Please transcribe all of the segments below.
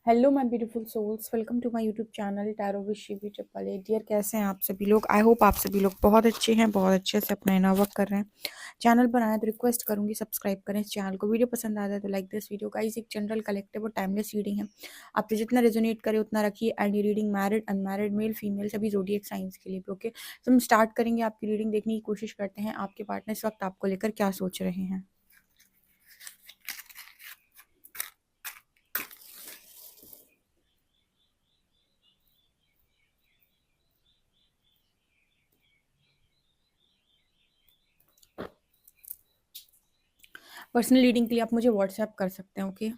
Hello my beautiful souls, welcome to my YouTube channel tarot with Shivi triple A. Dear, कैसे हैं आप सभी लोग? आई होप आप सभी लोग बहुत अच्छे हैं, बहुत अच्छे से अपना इनर वर्क कर रहे हैं। चैनल पर आए तो रिक्वेस्ट करूंगी सब्सक्राइब करें इस चैनल को। वीडियो पसंद आता है तो लाइक दिस वीडियो। गाइस, एक जनरल कलेक्टिव और टाइमलेस रीडिंग है, आपसे जितना रेजोनेट करे उतना रखिए। एंड ये reading married, unmarried, male female सभी जोडिएक साइंस के लिए भी। ओके, तो हम स्टार्ट करेंगे। आपकी रीडिंग देखने की कोशिश करते हैं आपके पार्टनर इस वक्त आपको लेकर क्या सोच रहे हैं। पर्सनल रीडिंग के लिए आप मुझे व्हाट्सएप कर सकते हैं। ओके,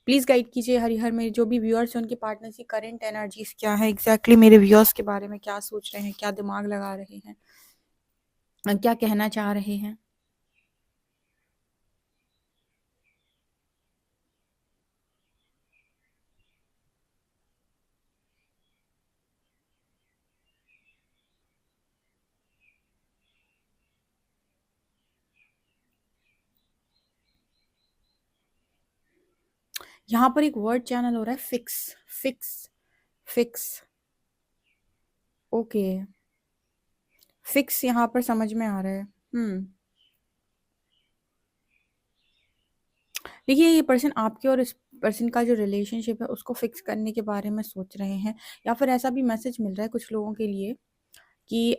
प्लीज गाइड कीजिए हरिहर। मेरे जो भी व्यूअर्स हैं उनके पार्टनर की करंट एनर्जीज क्या है, एग्जैक्टली मेरे व्यूअर्स के बारे में क्या सोच रहे हैं, क्या दिमाग लगा रहे हैं, क्या कहना चाह रहे हैं। यहाँ पर एक वर्ड चैनल हो रहा है, fix. Fix, fix. Okay, fix यहाँ पर समझ में आ रहा है। देखिए, ये पर्सन आपके और इस पर्सन का जो रिलेशनशिप है उसको फिक्स करने के बारे में सोच रहे हैं, या फिर ऐसा भी मैसेज मिल रहा है कुछ लोगों के लिए कि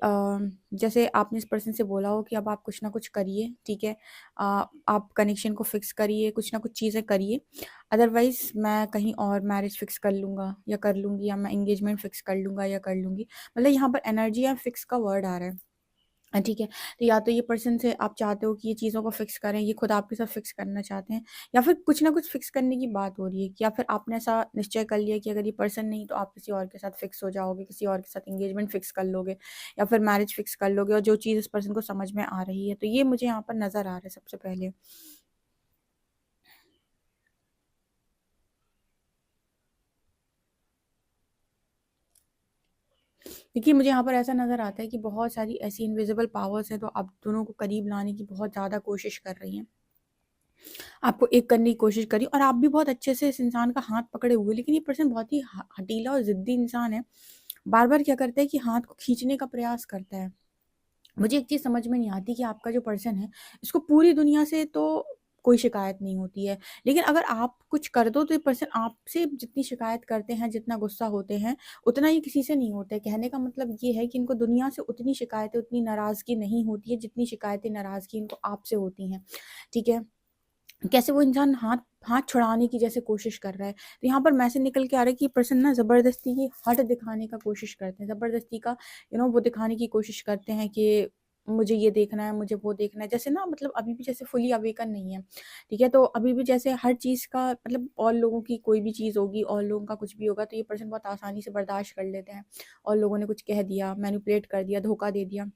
जैसे आपने इस पर्सन से बोला हो कि अब आप कुछ ना कुछ करिए, ठीक है। आप कनेक्शन को फिक्स करिए, कुछ ना कुछ चीज़ें करिए, अदरवाइज मैं कहीं और मैरिज फिक्स कर लूँगा या कर लूँगी, या मैं एंगेजमेंट फिक्स कर लूँगा या कर लूँगी। मतलब यहाँ पर एनर्जी या फिक्स का वर्ड आ रहा है। ठीक है, तो या तो ये पर्सन से आप चाहते हो कि ये चीज़ों को फिक्स करें, ये खुद आपके साथ फिक्स करना चाहते हैं, या फिर कुछ ना कुछ फिक्स करने की बात हो रही है, या फिर आपने ऐसा निश्चय कर लिया कि अगर ये पर्सन नहीं तो आप किसी और के साथ फिक्स हो जाओगे, किसी और के साथ एंगेजमेंट फिक्स कर लोगे, या फिर मैरिज फिक्स कर लोगे। और जो चीज़ इस पर्सन को समझ में आ रही है, तो ये मुझे यहाँ पर नज़र आ रहा है सबसे पहले। देखिए, मुझे यहाँ पर ऐसा नज़र आता है कि बहुत सारी ऐसी इनविजिबल पावर्स हैं तो आप दोनों को करीब लाने की बहुत ज़्यादा कोशिश कर रही हैं, आपको एक करने की कोशिश करी, और आप भी बहुत अच्छे से इस इंसान का हाथ पकड़े हुए। लेकिन ये पर्सन बहुत ही हठीला और ज़िद्दी इंसान है। बार-बार क्या करता है कि हाथ को खींचने का प्रयास करता है। मुझे एक चीज़ समझ में नहीं आती कि आपका जो पर्सन है, इसको पूरी दुनिया से तो कोई शिकायत नहीं होती है। लेकिन अगर आप कुछ कर दो तो ये पर्सन आपसे जितनी शिकायत करते हैं, जितना गुस्सा होते हैं, उतना ही किसी से नहीं होता है। कहने का मतलब ये है कि इनको दुनिया से उतनी शिकायतें, उतनी नाराज़गी नहीं होती है, जितनी शिकायतें, नाराज़गी इनको आपसे होती हैं। ठीक है? कैसे वो इंसान हाथ हाथ छुड़ाने की जैसे कोशिश कर रहा है। तो यहाँ पर मैसेज निकल के आ रहा है कि ये पर्सन ना ज़बरदस्ती की हट दिखाने का कोशिश करते हैं, ज़बरदस्ती का वो दिखाने की कोशिश करते हैं कि मुझे ये देखना है, मुझे वो देखना है। जैसे ना, मतलब अभी भी जैसे फुली अवेकन नहीं है, ठीक है? तो अभी भी जैसे हर चीज़ का मतलब, और लोगों की कोई भी चीज़ होगी और लोगों का कुछ भी होगा तो ये पर्सन बहुत आसानी से बर्दाश्त कर लेते हैं, और लोगों ने कुछ कह दिया, मैनिपुलेट कर दिया, धोखा दे दिया।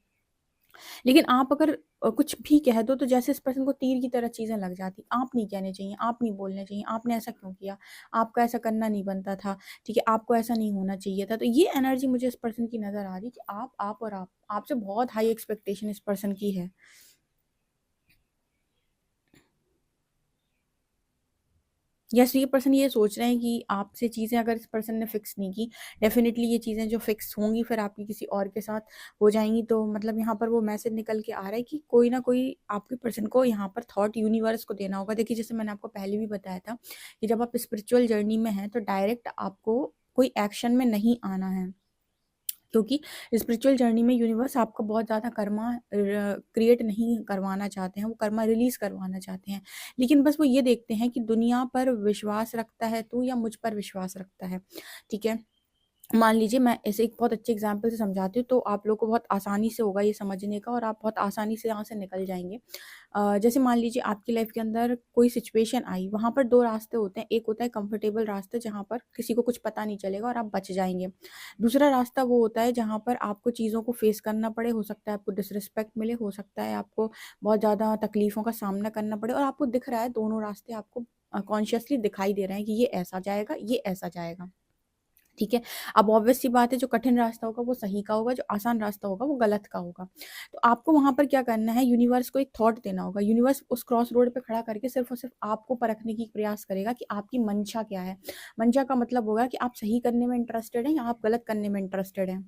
लेकिन आप अगर कुछ भी कह दो तो जैसे इस पर्सन को तीर की तरह चीज़ें लग जाती। आप नहीं कहने चाहिए, आप नहीं बोलने चाहिए, आपने ऐसा क्यों किया? आपका ऐसा करना नहीं बनता था, ठीक है? आपको ऐसा नहीं होना चाहिए था। तो ये एनर्जी मुझे इस पर्सन की नज़र आ रही कि आप और आप आपसे बहुत हाई एक्सपेक्टेशन इस पर्सन की है। यस, ये पर्सन ये सोच रहे हैं कि आपसे चीज़ें अगर इस पर्सन ने फिक्स नहीं की, डेफ़िनेटली ये चीज़ें जो फिक्स होंगी फिर आपकी किसी और के साथ हो जाएँगी। तो मतलब यहाँ पर वो मैसेज निकल के आ रहा है कि कोई ना कोई आपके पर्सन को यहाँ पर थॉट यूनिवर्स को देना होगा। देखिए, जैसे मैंने आपको पहले भी बताया था कि जब आप स्पिरिचुअल जर्नी में हैं तो डायरेक्ट आपको कोई एक्शन में नहीं आना है। क्योंकि स्पिरिचुअल जर्नी में यूनिवर्स आपको बहुत ज़्यादा कर्मा क्रिएट नहीं करवाना चाहते हैं, वो कर्मा रिलीज़ करवाना चाहते हैं। लेकिन बस वो ये देखते हैं कि दुनिया पर विश्वास रखता है तू, या मुझ पर विश्वास रखता है, ठीक है? मान लीजिए, मैं ऐसे एक बहुत अच्छे एग्जाम्पल से समझाती हूँ तो आप लोग को बहुत आसानी से होगा ये समझने का, और आप बहुत आसानी से यहाँ से निकल जाएंगे। जैसे मान लीजिए आपकी लाइफ के अंदर कोई सिचुएशन आई, वहाँ पर दो रास्ते होते हैं। एक होता है कंफर्टेबल रास्ता जहाँ पर किसी को कुछ पता नहीं चलेगा और आप बच जाएंगे। दूसरा रास्ता वो होता है जहाँ पर आपको चीज़ों को फेस करना पड़े, हो सकता है आपको डिसरिस्पेक्ट मिले, हो सकता है आपको बहुत ज़्यादा तकलीफ़ों का सामना करना पड़े, और आपको दिख रहा है दोनों रास्ते आपको कॉन्शियसली दिखाई दे रहे हैं कि ये ऐसा जाएगा, ये ऐसा जाएगा। ठीक है? अब ऑब्वियस सी बात है, जो कठिन रास्ता होगा वो सही का होगा, जो आसान रास्ता होगा वो गलत का होगा। तो आपको वहाँ पर क्या करना है, यूनिवर्स को एक थॉट देना होगा। यूनिवर्स उस क्रॉस रोड पे खड़ा करके सिर्फ़ और सिर्फ़ आपको परखने की प्रयास करेगा कि आपकी मंशा क्या है। मंशा का मतलब होगा कि आप सही करने में इंटरेस्टेड हैं या आप गलत करने में इंटरेस्टेड हैं।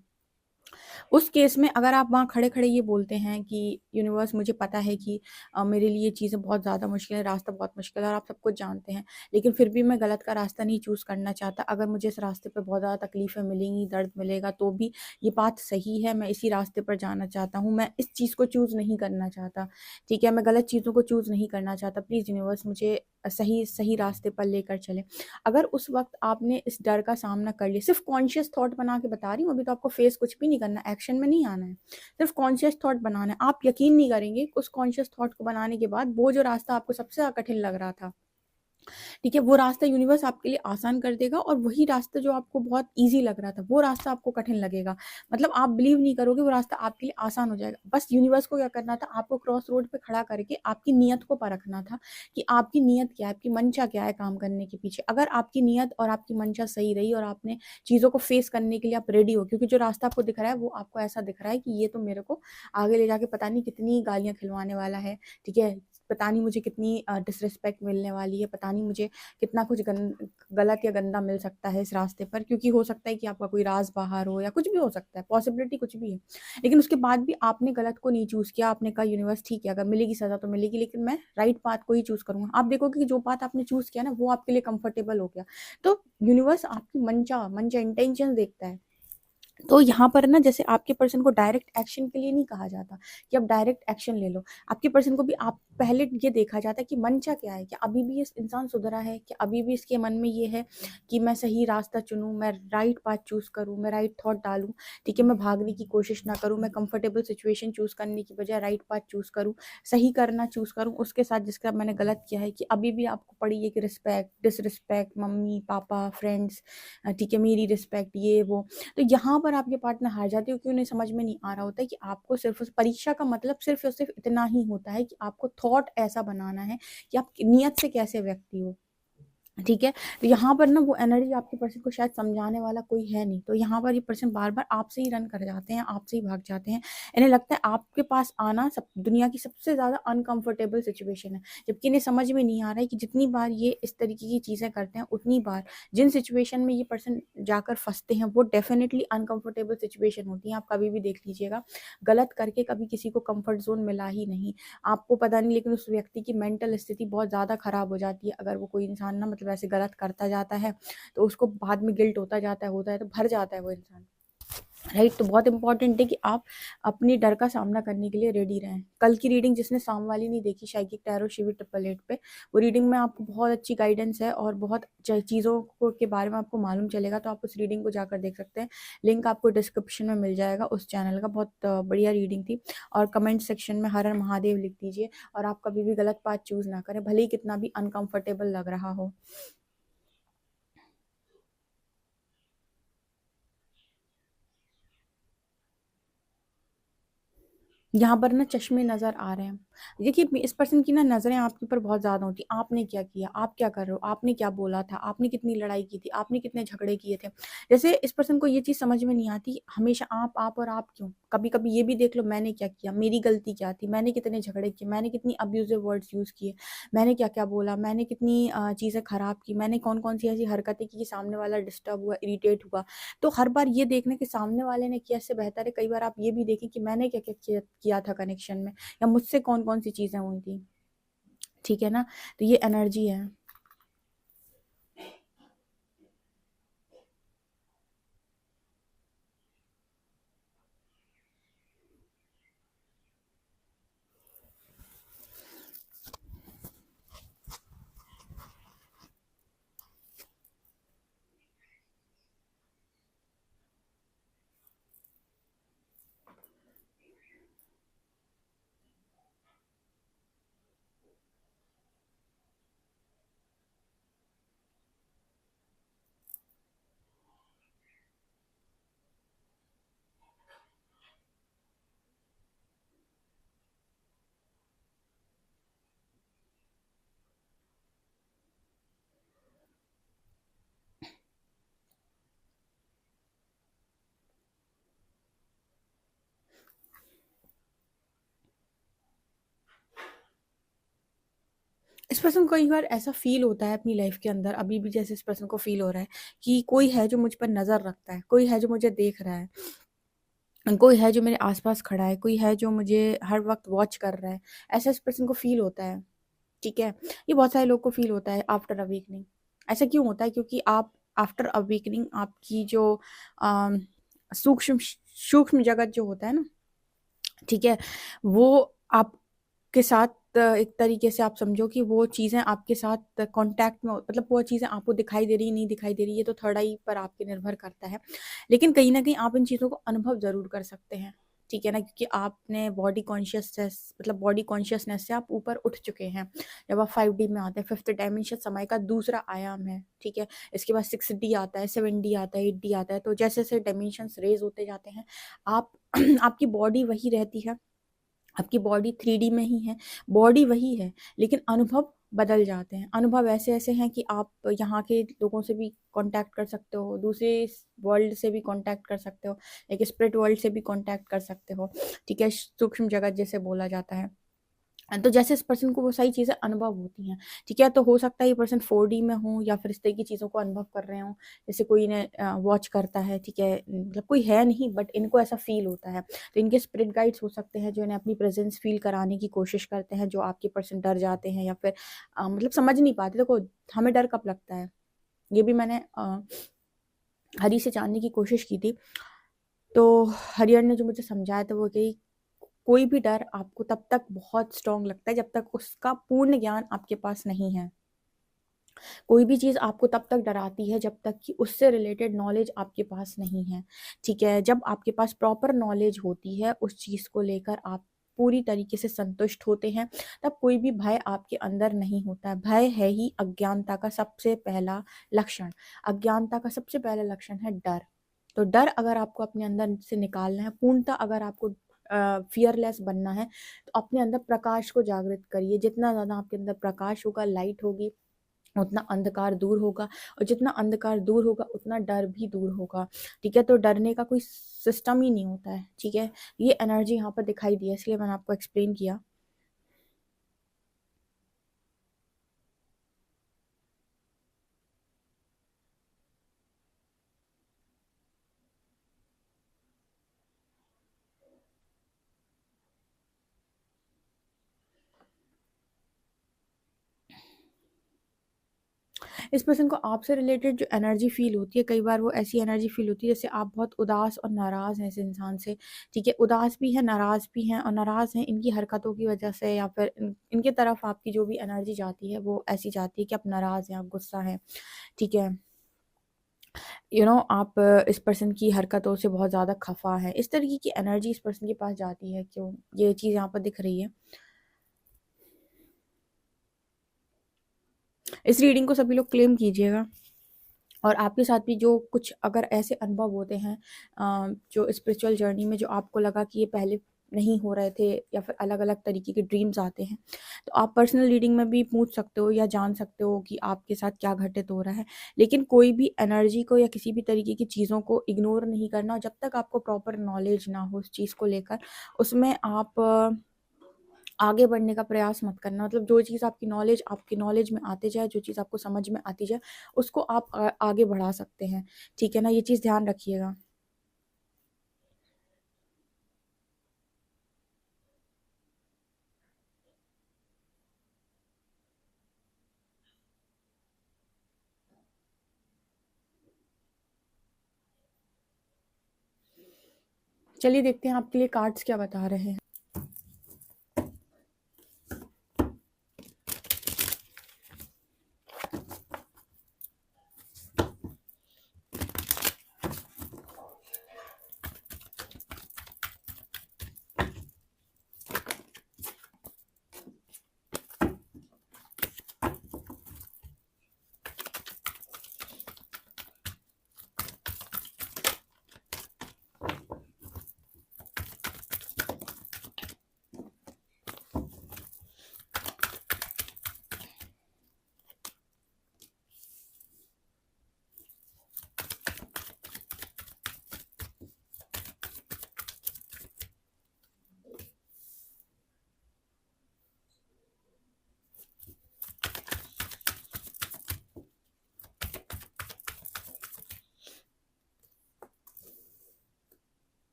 उस केस में अगर आप वहाँ खड़े-खड़े ये बोलते हैं कि यूनिवर्स, मुझे पता है कि मेरे लिए चीज़ें बहुत ज़्यादा मुश्किल है, रास्ता बहुत मुश्किल है और आप सब कुछ जानते हैं, लेकिन फिर भी मैं गलत का रास्ता नहीं चूज़ करना चाहता। अगर मुझे इस रास्ते पे बहुत ज़्यादा तकलीफ़ें मिलेंगी, दर्द मिलेगा, तो भी ये बात सही है, मैं इसी रास्ते पर जाना चाहता हूँ, मैं इस चीज़ को चूज़ नहीं करना चाहता, ठीक है? मैं गलत चीज़ों को चूज़ नहीं करना चाहता। प्लीज़ यूनिवर्स, मुझे सही सही रास्ते पर लेकर चलें। अगर उस वक़्त आपने इस डर का सामना कर लिया, सिर्फ़ कॉन्शियस थॉट बना के बता रही हूँ, अभी तो आपको फेस कुछ भी नहीं करना, एक्शन में नहीं आना है, सिर्फ़ कॉन्शियस थॉट बनाना है। आप यकीन नहीं करेंगे, उस कॉन्शियस थॉट को बनाने के बाद वो जो रास्ता आपको सबसे ज़्यादा कठिन लग रहा था, ठीक है, वो रास्ता यूनिवर्स आपके लिए आसान कर देगा और वही रास्ता जो आपको बहुत ईज़ी लग रहा था, वो रास्ता आपको कठिन लगेगा। मतलब आप बिलीव नहीं करोगे, वो रास्ता आपके लिए आसान हो जाएगा। बस यूनिवर्स को क्या करना था, आपको क्रॉस रोड पे खड़ा करके आपकी नीयत को परखना था कि आपकी नीयत क्या है, आपकी मंशा क्या है काम करने के पीछे। अगर आपकी नीयत और आपकी मंशा सही रही और आपने चीज़ों को फेस करने के लिए आप रेडी हो, क्योंकि जो रास्ता आपको दिख रहा है, वो आपको ऐसा दिख रहा है कि ये तो मेरे को आगे ले जाके पता नहीं कितनी गालियाँ खिलवाने वाला है, ठीक है? पता नहीं मुझे कितनी डिसरिस्पेक्ट मिलने वाली है, पता नहीं मुझे कितना कुछ गलत या गंदा मिल सकता है इस रास्ते पर, क्योंकि हो सकता है कि आपका कोई राज़ बाहर हो या कुछ भी हो सकता है, पॉसिबिलिटी कुछ भी है। लेकिन उसके बाद भी आपने गलत को नहीं चूज़ किया, आपने कहा यूनिवर्स ठीक है, अगर मिलेगी सज़ा तो मिलेगी, लेकिन मैं राइट पाथ को ही चूज़ करूँगा। आप देखोगे कि जो पाथ आपने चूज़ किया ना, वो आपके लिए कंफर्टेबल हो गया। तो यूनिवर्स आपकी मंशा मंशा इंटेंशंस देखता है। तो यहाँ पर ना, जैसे आपके पर्सन को डायरेक्ट एक्शन के लिए नहीं कहा जाता कि आप डायरेक्ट एक्शन ले लो। आपके पर्सन को भी आप पहले ये देखा जाता है कि मंशा क्या है? क्या अभी भी ये इंसान सुधरा है? क्या अभी भी इसके मन में ये है कि मैं सही रास्ता चुनूँ, मैं राइट पाथ चूज़ करूँ, मैं राइट थॉट डालूँ, ठीक है? मैं भागने की कोशिश ना करूँ, मैं कंफर्टेबल सिचुएशन चूज़ करने की बजाय राइट पाथ चूज़ करूँ, सही करना चूज़ करूँ, उसके साथ जिसका मैंने गलत किया है, कि अभी भी आपको पड़ी है कि रिस्पेक्ट, डिसरिस्पेक्ट, मम्मी-पापा, फ्रेंड्स, ठीक है, मेरी रिस्पेक्ट, ये वो। तो यहाँ पर आपके पार्टनर हार जाते हो कि उन्हें समझ में नहीं आ रहा होता है कि आपको सिर्फ़ उस परीक्षा का मतलब सिर्फ़ और सिर्फ़ इतना ही होता है कि आपको थॉट ऐसा बनाना है कि आप नियत से कैसे व्यक्ति हो। ठीक है? तो यहाँ पर ना वो एनर्जी आपके पर्सन को शायद समझाने वाला कोई है नहीं। तो यहाँ पर ये पर्सन बार-बार आपसे ही रन कर जाते हैं, आपसे ही भाग जाते हैं। इन्हें लगता है आपके पास आना सब दुनिया की सबसे ज़्यादा अनकम्फ़र्टेबल सिचुएशन है। जबकि इन्हें समझ में नहीं आ रहा है कि जितनी बार ये इस तरीके की चीज़ें करते हैं, उतनी बार जिन सिचुएशन में ये पर्सन जाकर फँसते हैं, वो डेफ़िनिटली अनकम्फ़र्टेबल सिचुएशन होती हैं। आप कभी भी देख लीजिएगा, गलत करके कभी किसी को कम्फ़र्ट ज़ोन मिला ही नहीं। आपको पता नहीं, लेकिन उस व्यक्ति की मेंटल स्थिति बहुत ज़्यादा ख़राब हो जाती है। अगर वो कोई इंसान ना, मतलब ऐसे गलत करता जाता है, तो उसको बाद में गिल्ट होता है तो भर जाता है वो इंसान। राइट? तो बहुत इंपॉर्टेंट है कि आप अपने डर का सामना करने के लिए रेडी रहें। कल की रीडिंग जिसने साम वाली नहीं देखी, psychic tarot Shivi triple eight पे, वो रीडिंग में आपको बहुत अच्छी गाइडेंस है और बहुत चीज़ों को के बारे में आपको मालूम चलेगा, तो आप उस रीडिंग को जाकर देख सकते हैं। लिंक आपको डिस्क्रिप्शन में मिल जाएगा उस चैनल का। बहुत बढ़िया रीडिंग थी। और कमेंट सेक्शन में हर हर महादेव लिख दीजिए और आप कभी भी गलत पाथ चूज़ ना करें, भले ही कितना भी अनकंफर्टेबल लग रहा हो। यहाँ पर ना चश्मे नज़र आ रहे हैं। देखिए, इस पर्सन की ना नज़रें आपके ऊपर बहुत ज़्यादा होती हैं। आपने क्या किया? आप क्या कर रहे हो? आपने क्या बोला था? आपने कितनी लड़ाई की थी? आपने कितने झगड़े किए थे? जैसे इस पर्सन को ये चीज़ समझ में नहीं आती, हमेशा आप और आप क्यों? कभी-कभी ये भी देख लो, मैंने क्या किया? मेरी गलती क्या थी? मैंने कितने झगड़े किए? मैंने कितनी अब्यूज़िव वर्ड्स यूज़ किए? मैंने क्या-क्या बोला? मैंने कितनी चीज़ें ख़राब की? मैंने कौन-कौन सी ऐसी हरकतें की कि सामने वाला डिस्टर्ब हुआ, इरिटेट हुआ? तो हर बार ये देखने के सामने वाले ने किया, इससे बेहतर है कई बार आप ये भी देखें कि मैंने क्या-क्या किया था कनेक्शन में, या मुझसे कौन-कौन सी चीज़ें हुई थी। ठीक है ना? तो ये एनर्जी है। इस पर्सन को कई बार ऐसा फील होता है अपनी लाइफ के अंदर, अभी भी जैसे इस पर्सन को फील हो रहा है कि कोई है जो मुझ पर नज़र रखता है, कोई है जो मुझे देख रहा है, कोई है जो मेरे आसपास खड़ा है, कोई है जो मुझे हर वक्त वॉच कर रहा है। ऐसा इस पर्सन को फील होता है, ठीक है। ये बहुत सारे लोग को फील होता है आफ्टर अवेकनिंग। ऐसा क्यों होता है? क्योंकि आप आफ्टर अवेकनिंग आपकी जो अम, सूक्ष्म सूक्ष्म जगत जो होता है ना, ठीक है, वो आपके साथ एक तरीके से आप समझो कि वो चीज़ें आपके साथ कांटेक्ट में मतलब वो चीज़ें आपको दिखाई दे रही नहीं दिखाई दे रही, ये तो थर्ड आई पर आपके निर्भर करता है। लेकिन कहीं ना कहीं आप इन चीज़ों को अनुभव ज़रूर कर सकते हैं, ठीक है ना, क्योंकि आपने बॉडी कॉन्शियसनेस से आप ऊपर उठ चुके हैं। जब आप 5D में आते हैं, फिफ्थ डायमेंशन समय का दूसरा आयाम है, ठीक है। इसके बाद 6D आता है, 7D आता है, 8D आता है। तो जैसे जैसे डायमेंशन रेज होते जाते हैं, आप आपकी बॉडी वही रहती है, आपकी बॉडी 3D में ही है, बॉडी वही है, लेकिन अनुभव बदल जाते हैं। अनुभव ऐसे ऐसे हैं कि आप यहाँ के लोगों से भी कांटेक्ट कर सकते हो, दूसरे वर्ल्ड से भी कांटेक्ट कर सकते हो, एक स्पिरिट वर्ल्ड से भी कांटेक्ट कर सकते हो, ठीक है, सूक्ष्म जगत जैसे बोला जाता है। तो जैसे इस पर्सन को वो सारी चीज़ें अनुभव होती हैं, ठीक है। तो हो सकता है ये पर्सन 4D में हो या फिर इस तरह की चीज़ों को अनुभव कर रहे हो, जैसे कोई इन्हें वॉच करता है, ठीक है, मतलब कोई है नहीं बट इनको ऐसा फील होता है। तो इनके स्पिरिट गाइड्स हो सकते हैं जो इन्हें अपनी प्रेजेंस फील कराने की कोशिश करते हैं, जो आपके पर्सन डर जाते हैं या फिर मतलब समझ नहीं पाते। देखो, हमें डर कब लगता है, ये भी मैंने हरी से जानने की कोशिश की थी। तो हरिहर ने जो मुझे समझाया था वो कि कोई भी डर आपको तब तक बहुत स्ट्रांग लगता है जब तक उसका पूर्ण ज्ञान आपके पास नहीं है। कोई भी चीज़ आपको तब तक डराती है जब तक कि उससे रिलेटेड नॉलेज आपके पास नहीं है, ठीक है। जब आपके पास प्रॉपर नॉलेज होती है उस चीज़ को लेकर, आप पूरी तरीके से संतुष्ट होते हैं, तब कोई भी भय आपके अंदर नहीं होता है। भय है ही अज्ञानता का सबसे पहला लक्षण। अज्ञानता का सबसे पहला लक्षण है डर। तो डर अगर आपको अपने अंदर से निकालना है, पूर्णतः अगर आपको फियरलेस बनना है, तो अपने अंदर प्रकाश को जागृत करिए। जितना ज़्यादा आपके अंदर प्रकाश होगा, लाइट होगी, उतना अंधकार दूर होगा, और जितना अंधकार दूर होगा उतना डर भी दूर होगा, ठीक है। तो डरने का कोई सिस्टम ही नहीं होता है, ठीक है। ये एनर्जी यहाँ पर दिखाई दी है, इसलिए मैंने आपको एक्सप्लेन किया। इस पर्सन को आपसे रिलेटेड जो एनर्जी फील होती है, कई बार वो ऐसी एनर्जी फील होती है जैसे आप बहुत उदास और नाराज़ हैं इस इंसान से, ठीक है। उदास भी है, नाराज़ भी हैं, और नाराज़ हैं इनकी हरकतों की वजह से, या फिर इनके तरफ आपकी जो भी एनर्जी जाती है वो ऐसी जाती है कि आप नाराज़ हैं, आप गुस्सा हैं, ठीक है। आप इस पर्सन की हरकतों से बहुत ज़्यादा खफा है, इस तरीके की एनर्जी इस पर्सन के पास जाती है। क्यों ये चीज़ यहाँ पर दिख रही है? इस रीडिंग को सभी लोग क्लेम कीजिएगा, और आपके साथ भी जो कुछ अगर ऐसे अनुभव होते हैं जो स्पिरिचुअल जर्नी में, जो आपको लगा कि ये पहले नहीं हो रहे थे, या फिर अलग अलग तरीके के ड्रीम्स आते हैं, तो आप पर्सनल रीडिंग में भी पूछ सकते हो या जान सकते हो कि आपके साथ क्या घटित हो रहा है। लेकिन कोई भी एनर्जी को या किसी भी तरीके की चीज़ों को इग्नोर नहीं करना, जब तक आपको प्रॉपर नॉलेज ना हो उस चीज़ को लेकर, उसमें आप आगे बढ़ने का प्रयास मत करना। मतलब जो चीज़ आपकी नॉलेज में आते जाए, जो चीज़ आपको समझ में आती जाए, उसको आप आगे बढ़ा सकते हैं, ठीक है ना। ये चीज़ ध्यान रखिएगा। चलिए देखते हैं आपके लिए कार्ड्स क्या बता रहे हैं।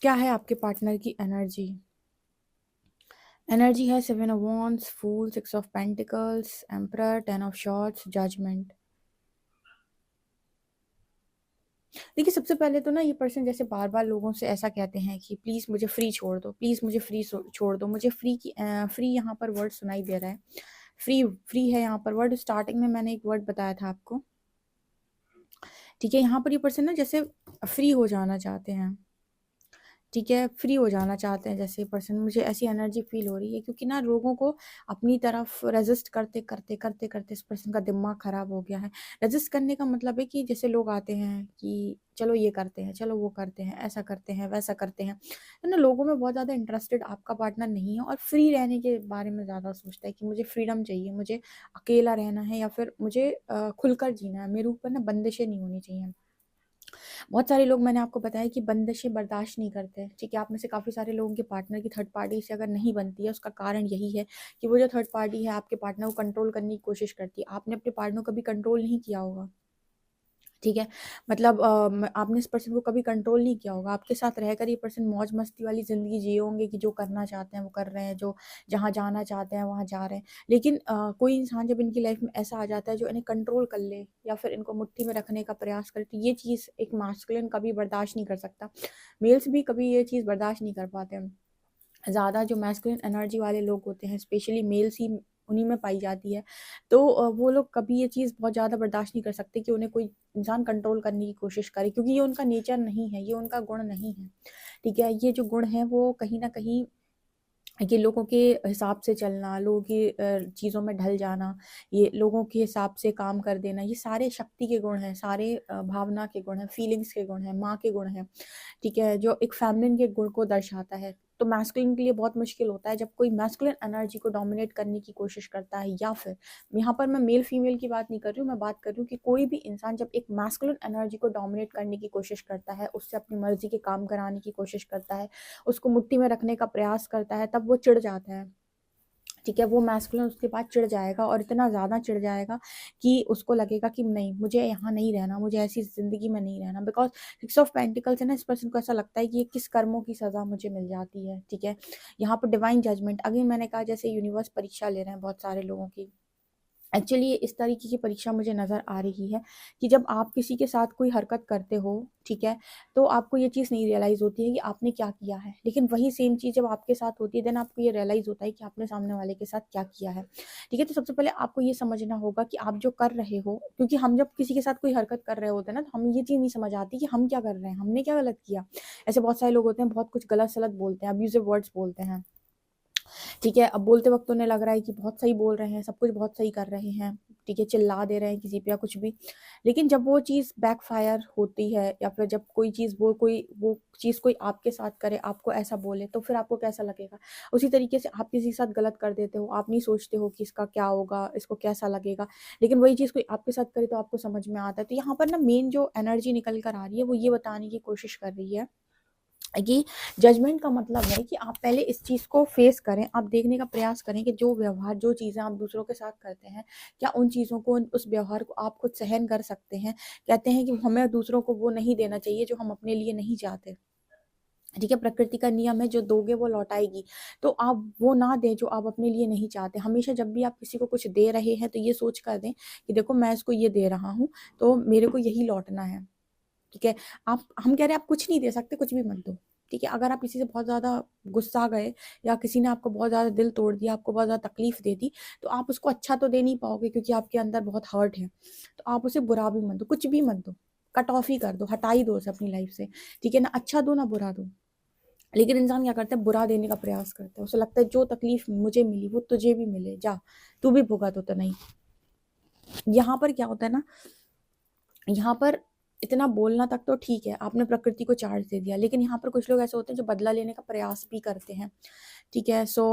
क्या है आपके पार्टनर की एनर्जी? एनर्जी है 7 of wands, fool, 6 of pentacles, emperor, 10 of swords, judgement. देखिए, सबसे पहले तो ना ये पर्सन जैसे बार बार लोगों से ऐसा कहते हैं कि प्लीज़ मुझे फ्री छोड़ दो, प्लीज़ मुझे फ्री छोड़ दो। मुझे फ्री की फ्री यहाँ पर वर्ड सुनाई दे रहा है। फ्री फ्री है यहाँ पर वर्ड। स्टार्टिंग में मैंने एक वर्ड बताया था आपको, ठीक है। यहाँ पर ये पर्सन ना जैसे फ्री हो जाना चाहते हैं, ठीक है, फ्री हो जाना चाहते हैं जैसे पर्सन। मुझे ऐसी एनर्जी फील हो रही है, क्योंकि ना लोगों को अपनी तरफ रेजिस्ट करते करते करते करते इस पर्सन का दिमाग खराब हो गया है। रेजिस्ट करने का मतलब है कि जैसे लोग आते हैं कि चलो ये करते हैं, चलो वो करते हैं, ऐसा करते हैं, वैसा करते हैं, तो ना लोगों में बहुत ज़्यादा इंटरेस्टेड आपका पार्टनर नहीं है और फ्री रहने के बारे में ज़्यादा सोचता है कि मुझे फ्रीडम चाहिए, मुझे अकेला रहना है, या फिर मुझे खुलकर जीना है, मेरे ऊपर ना बंदिशें नहीं होनी चाहिए। बहुत सारे लोग, मैंने आपको बताया कि बंदिशें बर्दाश्त नहीं करते, ठीक है। आप में से काफ़ी सारे लोगों के पार्टनर की थर्ड पार्टी से अगर नहीं बनती है, उसका कारण यही है कि वो जो थर्ड पार्टी है आपके पार्टनर को कंट्रोल करने की कोशिश करती है। आपने अपने पार्टनर को कभी कंट्रोल नहीं किया होगा, ठीक है। मतलब आपने इस पर्सन को कभी कंट्रोल नहीं किया होगा। आपके साथ रहकर ये पर्सन मौज मस्ती वाली ज़िंदगी जिए होंगे कि जो करना चाहते हैं वो कर रहे हैं, जो जहाँ जाना चाहते हैं वहाँ जा रहे हैं। लेकिन कोई इंसान जब इनकी लाइफ में ऐसा आ जाता है जो इन्हें कंट्रोल कर ले या फिर इनको मुट्ठी में रखने का प्रयास करे, तो ये चीज़ एक मास्कुलिन कभी बर्दाश्त नहीं कर सकता। मेल्स भी कभी ये चीज़ बर्दाश्त नहीं कर पाते हैं। ज़्यादा जो मैस्कुलिन एनर्जी वाले लोग होते हैं, स्पेशली मेल्स ही उन्हीं में पाई जाती है। तो वो लोग कभी ये चीज़ बहुत ज़्यादा बर्दाश्त नहीं कर सकते कि उन्हें कोई इंसान कंट्रोल करने की कोशिश करे, क्योंकि ये उनका नेचर नहीं है, ये उनका गुण नहीं है, ठीक है। ये जो गुण है वो कहीं न कहीं, ये लोगों के हिसाब से चलना, लोगों की चीज़ों में ढल जाना, ये लोगों के हिसाब से काम कर देना, ये सारे शक्ति के गुण हैं, सारे भावना के गुण हैं, फीलिंग्स के गुण हैं, माँ के गुण हैं, ठीक है, जो एक फेमिनिन के गुण को दर्शाता है। तो मैस्कुलिन के लिए बहुत मुश्किल होता है जब कोई मैस्कुलिन एनर्जी को डोमिनेट करने की कोशिश करता है, या फिर यहाँ पर मैं मेल फीमेल की बात नहीं कर रही हूँ, मैं बात कर रही हूँ कि कोई भी इंसान जब एक मैस्कुलिन एनर्जी को डोमिनेट करने की कोशिश करता है, उससे अपनी मर्जी के काम कराने की कोशिश करता है, उसको मुट्ठी में रखने का प्रयास करता है, तब वो चिढ़ जाता है, ठीक है। वो मैस्कुलिन उसके बाद चिढ़ जाएगा और इतना ज़्यादा चिढ़ जाएगा कि उसको लगेगा कि नहीं, मुझे यहाँ नहीं रहना, मुझे ऐसी ज़िंदगी में नहीं रहना। बिकॉज़ 6 ऑफ पेंटिकल्स है ना, इस पर्सन को ऐसा लगता है कि ये किस कर्मों की सज़ा मुझे मिल जाती है, ठीक है। यहाँ पर डिवाइन जजमेंट, अगेन मैंने कहा जैसे यूनिवर्स परीक्षा ले रहे हैं बहुत सारे लोगों की। एक्चुअली ये इस तरीके की परीक्षा मुझे नज़र आ रही है कि जब आप किसी के साथ कोई हरकत करते हो, ठीक है, तो आपको ये चीज़ नहीं रियलाइज़ होती है कि आपने क्या किया है। लेकिन वही सेम चीज़ जब आपके साथ होती है, देन आपको ये रियलाइज़ होता है कि आपने सामने वाले के साथ क्या किया है, ठीक है। तो सबसे पहले आपको ये समझना होगा कि आप जो कर रहे हो, क्योंकि हम जब किसी के साथ कोई हरकत कर रहे होते हैं ना, तो हमें ये चीज़ नहीं समझ आती कि हम क्या कर रहे हैं, हमने क्या गलत किया। ऐसे बहुत सारे लोग होते हैं, बहुत कुछ गलत-सलत बोलते हैं, अब्यूज़िव वर्ड्स बोलते हैं, ठीक है। अब बोलते वक़्त उन्हें लग रहा है कि बहुत सही बोल रहे हैं, सब कुछ बहुत सही कर रहे हैं, ठीक है, चिल्ला दे रहे हैं किसी पे या कुछ भी। लेकिन जब वो चीज़ बैकफ़ायर होती है, या फिर जब कोई चीज़ वो चीज़ कोई आपके साथ करे, आपको ऐसा बोले, तो फिर आपको कैसा लगेगा? उसी तरीके से आप किसी के साथ गलत कर देते हो, आप नहीं सोचते हो कि इसका क्या होगा, इसको कैसा लगेगा, लेकिन वही चीज़ कोई आपके साथ करे तो आपको समझ में आता है। तो यहाँ पर ना मेन जो एनर्जी निकल कर आ रही है, वो ये बताने की कोशिश कर रही है कि जजमेंट का मतलब है कि आप पहले इस चीज़ को फेस करें, आप देखने का प्रयास करें कि जो व्यवहार, जो चीज़ें आप दूसरों के साथ करते हैं, क्या उन चीज़ों को, उस व्यवहार को आप खुद सहन कर सकते हैं। कहते हैं कि हमें दूसरों को वो नहीं देना चाहिए जो हम अपने लिए नहीं चाहते, ठीक है। प्रकृति का नियम है, जो दोगे वो लौटाएगी। तो आप वो ना दें जो आप अपने लिए नहीं चाहते। हमेशा जब भी आप किसी को कुछ दे रहे हैं, तो ये सोच कर दें कि देखो मैं इसको ये दे रहा हूँ, तो मेरे को यही लौटना है, ठीक है। आप हम कह रहे हैं आप कुछ नहीं दे सकते, कुछ भी मत दो, ठीक है। अगर आप किसी से बहुत ज़्यादा गुस्सा गए, या किसी ने आपको बहुत ज़्यादा दिल तोड़ दिया, आपको बहुत ज़्यादा तकलीफ़ दे दी, तो आप उसको अच्छा तो दे नहीं पाओगे, क्योंकि आपके अंदर बहुत हर्ट है। तो आप उसे बुरा भी मत दो, कुछ भी मत दो, कट ऑफ ही कर दो, हटा ही दो उसे अपनी लाइफ़ से, ठीक है ना। अच्छा दो ना बुरा दो। लेकिन इंसान क्या करता है, बुरा देने का प्रयास करता है। उसे लगता है जो तकलीफ़ मुझे मिली वो तुझे भी मिले, जा तू भी भुगत। तो नहीं, यहाँ पर क्या होता है ना, यहाँ पर इतना बोलना तक तो ठीक है, आपने प्रकृति को चार्ज दे दिया, लेकिन यहाँ पर कुछ लोग ऐसे होते हैं जो बदला लेने का प्रयास भी करते हैं, ठीक है। सो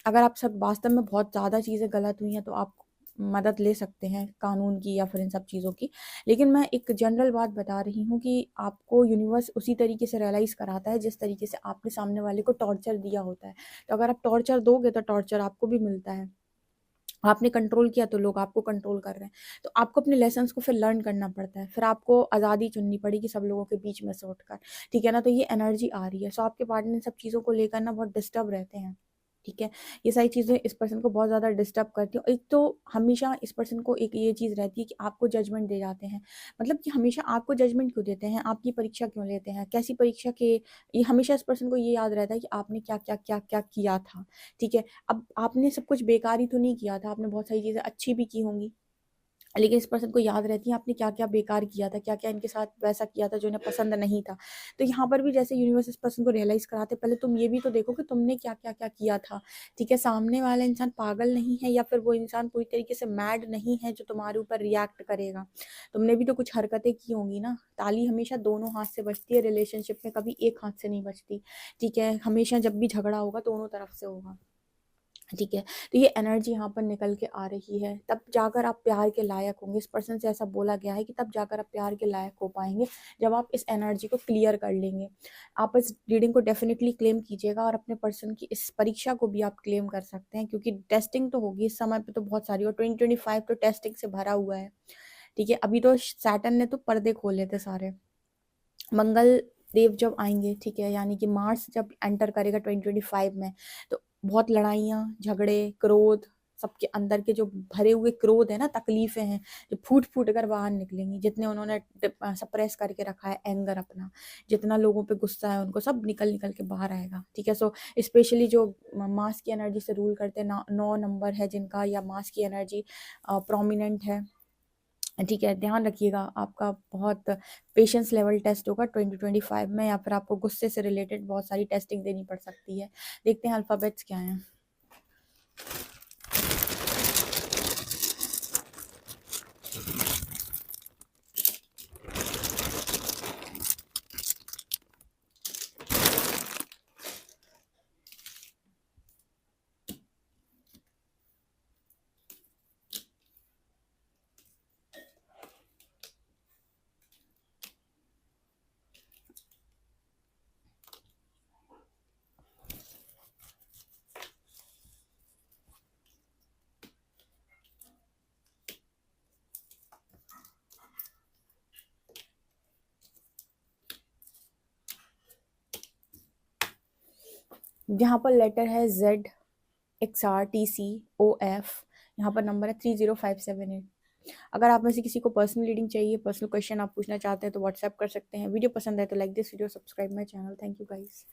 अगर आप सब वास्तव में बहुत ज़्यादा चीज़ें गलत हुई हैं, तो आप मदद ले सकते हैं कानून की या फिर इन सब चीज़ों की। लेकिन मैं एक जनरल बात बता रही हूँ कि आपको यूनिवर्स उसी तरीके से रियलाइज़ कराता है जिस तरीके से आपने सामने वाले को टॉर्चर दिया होता है। तो अगर आप टॉर्चर दोगे, तो टॉर्चर आपको भी मिलता है, आपने कंट्रोल किया तो लोग आपको कंट्रोल कर रहे हैं। तो आपको अपने लेसन्स को फिर लर्न करना पड़ता है, फिर आपको आज़ादी चुननी पड़ेगी सब लोगों के बीच में से उठकर, ठीक है ना? तो ये एनर्जी आ रही है, सो आपके पार्टनर इन सब चीज़ों को लेकर ना बहुत डिस्टर्ब रहते हैं, ठीक है? ये सारी चीज़ें इस पर्सन को बहुत ज़्यादा डिस्टर्ब करती हैं। एक तो हमेशा इस पर्सन को एक ये चीज़ रहती है कि आपको जजमेंट दे जाते हैं, मतलब कि हमेशा आपको जजमेंट क्यों देते हैं, आपकी परीक्षा क्यों लेते हैं, कैसी परीक्षा के, ये हमेशा इस पर्सन को ये याद रहता है कि आपने क्या किया था, ठीक है? अब आपने सब कुछ बेकार ही तो नहीं किया था, आपने बहुत सारी चीज़ें अच्छी भी की होंगी, लेकिन इस पर्सन को याद रहती है आपने क्या-क्या बेकार किया था, क्या-क्या इनके साथ वैसा किया था जो इन्हें पसंद नहीं था। तो यहाँ पर भी जैसे यूनिवर्स इस पर्सन को रियलाइज़ कराते पहले तुम ये भी तो देखो कि तुमने क्या-क्या किया था, ठीक है? सामने वाला इंसान पागल नहीं है या फिर वो इंसान पूरी तरीके से मैड नहीं है जो तुम्हारे ऊपर रिएक्ट करेगा। तुमने भी तो कुछ हरकतें की होंगी ना। ताली हमेशा दोनों हाथ से बजती है रिलेशनशिप में, कभी एक हाथ से नहीं बजती, ठीक है? हमेशा जब भी झगड़ा होगा दोनों तरफ से होगा। ठीक है, तो ये एनर्जी यहाँ पर निकल के आ रही है, तब जाकर आप प्यार के लायक होंगे। इस पर्सन से ऐसा बोला गया है कि तब जाकर आप प्यार के लायक हो पाएँगे, जब आप इस एनर्जी को क्लियर कर लेंगे। आप इस रीडिंग को डेफ़िनिटली क्लेम कीजिएगा और अपने पर्सन की इस परीक्षा को भी आप क्लेम कर सकते हैं, क्योंकि टेस्टिंग तो होगी इस समय पे तो बहुत सारी, और 2025 तो टेस्टिंग से भरा हुआ है, ठीक है? अभी तो सैटर्न ने तो पर्दे खोले थे सारे। मंगल देव जब आएँगे, ठीक है, यानी कि मार्स जब एंटर करेगा 2025 में, तो बहुत लड़ाइयाँ, झगड़े, क्रोध, सबके अंदर के जो भरे हुए क्रोध है ना, तकलीफ़ें हैं, जो फूट-फूट कर बाहर निकलेंगी। जितने उन्होंने सप्रेस करके रखा है एंगर अपना, जितना लोगों पे गुस्सा है उनको, सब निकल-निकल के बाहर आएगा, ठीक है? सो स्पेशली जो मास की एनर्जी से रूल करते हैं, 9 नंबर है जिनका, या मास की एनर्जी प्रोमिनेंट है, ठीक है, ध्यान रखिएगा। आपका बहुत पेशेंस लेवल टेस्ट होगा 2025 में, या फिर आपको गुस्से से रिलेटेड बहुत सारी टेस्टिंग देनी पड़ सकती है। देखते हैं अल्फ़ाबेट्स क्या हैं। यहाँ पर लेटर है Z, XR, TC, OF, यहाँ पर नंबर है 30578। अगर आप में से किसी को पर्सनल रीडिंग चाहिए, पर्सनल क्वेश्चन आप पूछना चाहते हैं तो व्हाट्सएप कर सकते हैं। वीडियो पसंद आए तो like this video, subscribe my channel. Thank you guys.